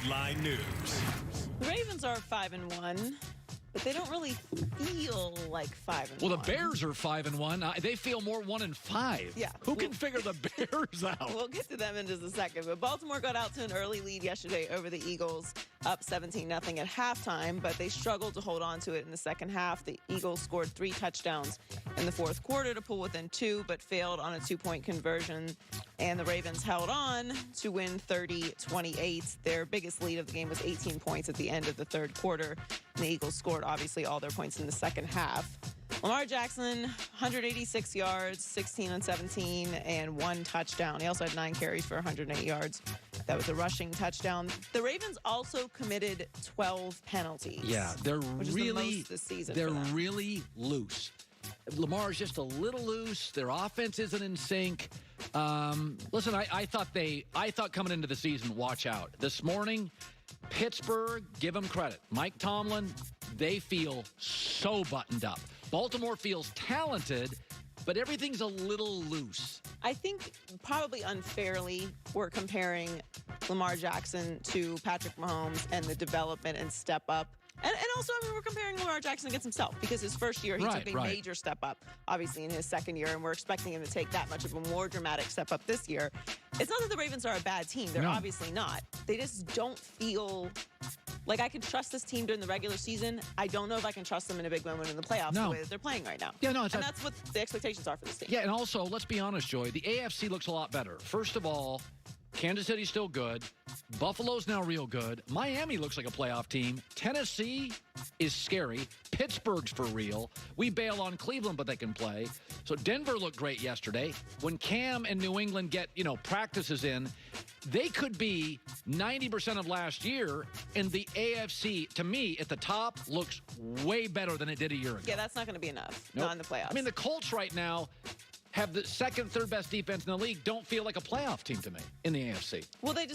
Headline News. The Ravens are 5-1, but they don't really feel like 5-1. Well, the Bears are 5-1. They feel more 1-5. Yeah. Who can figure the Bears out? We'll get to them in just a second. But Baltimore got out to an early lead yesterday over the Eagles, up 17-0 at halftime, but they struggled to hold on to it in the second half. The Eagles scored 3 touchdowns in the fourth quarter to pull within 2, but failed on a 2-point conversion. And the Ravens held on to win 30-28. Their biggest lead of the game was 18 points at the end of the third quarter. And the Eagles scored, obviously, all their points in the second half. Lamar Jackson, 186 yards, 16 on 17, and 1 touchdown. He also had 9 carries for 108 yards. That was a rushing touchdown. The Ravens also committed 12 penalties. Yeah, they're which is the most this season they're for them. really loose. Lamar's just a little loose. Their offense isn't in sync. Listen, I thought coming into the season, watch out. This morning, Pittsburgh, give them credit. Mike Tomlin, they feel so buttoned up. Baltimore feels talented, but everything's a little loose. I think probably unfairly we're comparing Lamar Jackson to Patrick Mahomes and the development and step up. And also, I mean, we're comparing Lamar Jackson against himself because his first year, he took a major step up, obviously, in his second year, and we're expecting him to take that much of a more dramatic step up this year. It's not that the Ravens are a bad team. They're obviously not. They just don't feel like I can trust this team during the regular season. I don't know if I can trust them in a big moment in the playoffs the way that they're playing right now. Yeah, no, and that's what the expectations are for this team. Yeah, and also, let's be honest, Joy, the AFC looks a lot better. First of all, Kansas City's still good. Buffalo's now real good. Miami looks like a playoff team. Tennessee is scary. Pittsburgh's for real. We bail on Cleveland, but they can play. So Denver looked great yesterday. When Cam and New England get, practices in, they could be 90% of last year, and the AFC, to me, at the top, looks way better than it did a year ago. Yeah, that's not going to be enough. Not in the playoffs. I mean, the Colts right now have the second, third best defense in the league. Don't feel like a playoff team to me in the AFC. Well, they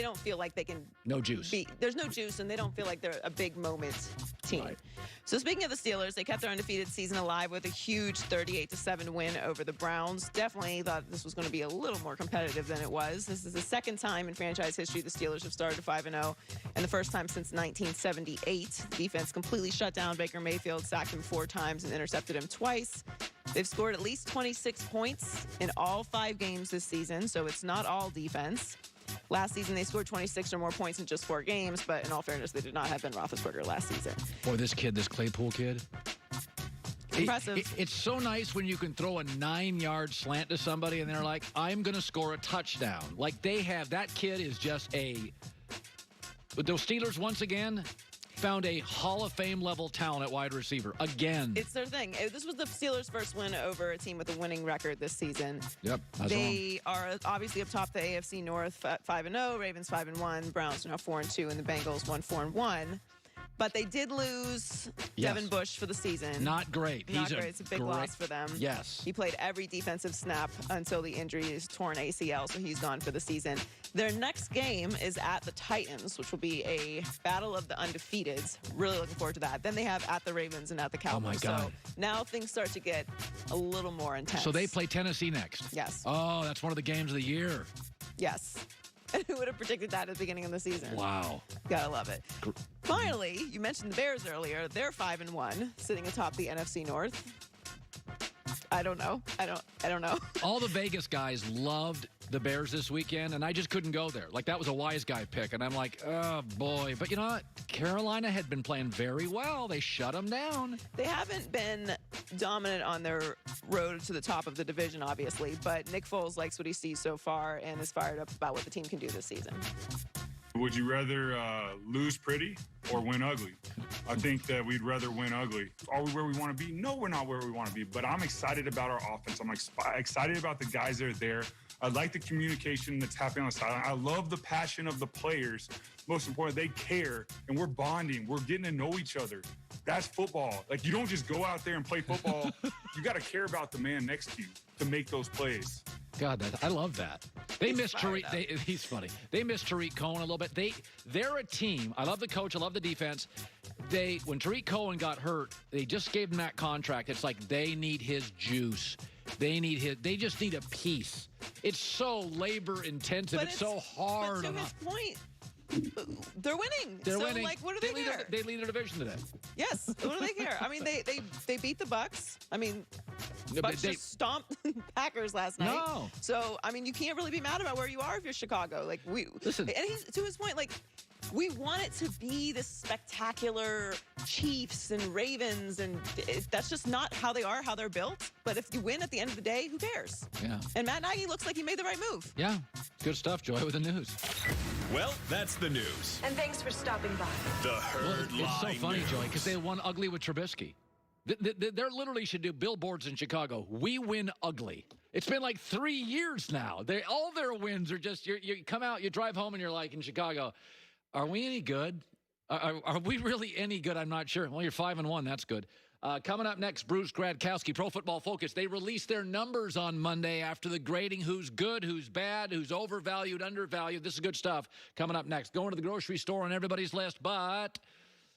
don't feel like they can. No juice. There's no juice, and they don't feel like they're a big moment team. Right. So speaking of the Steelers, they kept their undefeated season alive with a huge 38-7 win over the Browns. Definitely thought this was going to be a little more competitive than it was. This is the second time in franchise history the Steelers have started 5-0, and the first time since 1978. The defense completely shut down Baker Mayfield, sacked him 4 times, and intercepted him twice. They've scored at least 26 points in all 5 games this season, so it's not all defense. Last season, they scored 26 or more points in just 4 games, but in all fairness, they did not have Ben Roethlisberger last season. Boy, this Claypool kid. Impressive. It's so nice when you can throw a 9-yard slant to somebody and they're like, I'm going to score a touchdown. Like that kid is just but those Steelers, once again, found a Hall of Fame level talent at wide receiver again. It's their thing. This was the Steelers' first win over a team with a winning record this season. Yep. They are obviously up top the AFC North, 5-0, Ravens 5-1, Browns are now 4-2, and the Bengals 1-4-1. But they did lose Devin Bush for the season. Not great. Not great. It's a big loss for them. Yes. He played every defensive snap until the injury is torn ACL, so he's gone for the season. Their next game is at the Titans, which will be a battle of the undefeateds. Really looking forward to that. Then they have at the Ravens and at the Cowboys. Oh, my God. So now things start to get a little more intense. So they play Tennessee next. Yes. Oh, that's one of the games of the year. Yes. Who would have predicted that at the beginning of the season? Wow. Gotta love it. Finally, you mentioned the Bears earlier. They're 5-1, sitting atop the NFC North. I don't know. I don't know. All the Vegas guys loved the Bears this weekend, and I just couldn't go there. Like, that was a wise guy pick, and I'm like, oh, boy. But you know what? Carolina had been playing very well. They shut them down. They haven't been dominant on their road to the top of the division, obviously, but Nick Foles likes what he sees so far and is fired up about what the team can do this season. Would you rather lose pretty or win ugly? I think that we'd rather win ugly. Are we where we want to be? No, we're not where we want to be, but I'm excited about our offense. I'm excited about the guys that are there. I like the communication that's happening on the sideline. I love the passion of the players. Most important, they care, and we're bonding. We're getting to know each other. That's football. Like, you don't just go out there and play football. You got to care about the man next to you to make those plays. God, I love that. They miss Tariq. He's funny. They miss Tariq Cohen a little bit. They're a team. I love the coach. I love the defense. When Tariq Cohen got hurt, they just gave him that contract. It's like they need his juice. They just need a piece. It's so labor intensive. It's so hard. But to his point, They're winning. They're so, winning. like, what do they care? They lead the division today. Yes. What do they care? I mean, they beat the Bucks. I mean, No, Bucks just stomped Packers last night. No. So, I mean, you can't really be mad about where you are if you're Chicago. Like, Listen. And to his point, like, we want it to be this spectacular Chiefs and Ravens, and that's just not how they are, how they're built. But if you win at the end of the day, who cares? Yeah. And Matt Nagy looks like he made the right move. Yeah. Good stuff, Joy, with the news. Well, that's the news. And thanks for stopping by. The Herd Line It's so funny, News. Joy, because they won ugly with Trubisky. They literally should do billboards in Chicago. We win ugly. It's been like 3 years now. All their wins are just, you come out, you drive home, and you're like, in Chicago, are we any good? Are we really any good? I'm not sure. Well, you're 5-1. That's good. Coming up next, Bruce Gradkowski, Pro Football Focus. They released their numbers on Monday after the grading. Who's good, who's bad, who's overvalued, undervalued. This is good stuff. Coming up next. Going to the grocery store on everybody's list, but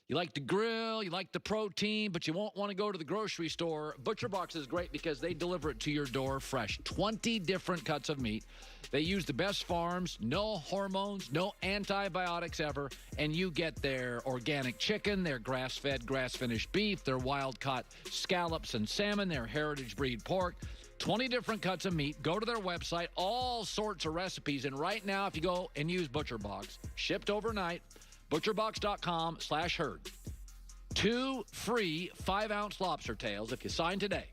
you like to grill, you like the protein, but you won't want to go to the grocery store. ButcherBox is great because they deliver it to your door fresh. 20 different cuts of meat. They use the best farms, no hormones, no antibiotics ever, and you get their organic chicken, their grass-fed, grass-finished beef, their wild-caught scallops and salmon, their heritage breed pork. 20 different cuts of meat. Go to their website, all sorts of recipes. And right now, if you go and use ButcherBox, shipped overnight, butcherbox.com/herd. 2 free 5-ounce lobster tails if you sign today,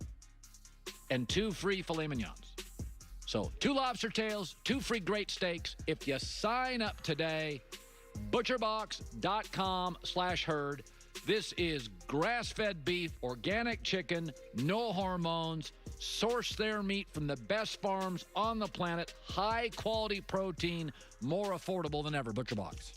and 2 free filet mignons. So 2 lobster tails, 2 free great steaks if you sign up today. Butcherbox.com/herd. This is grass-fed beef, organic chicken, no hormones. Source their meat from the best farms on the planet. High-quality protein, more affordable than ever. ButcherBox.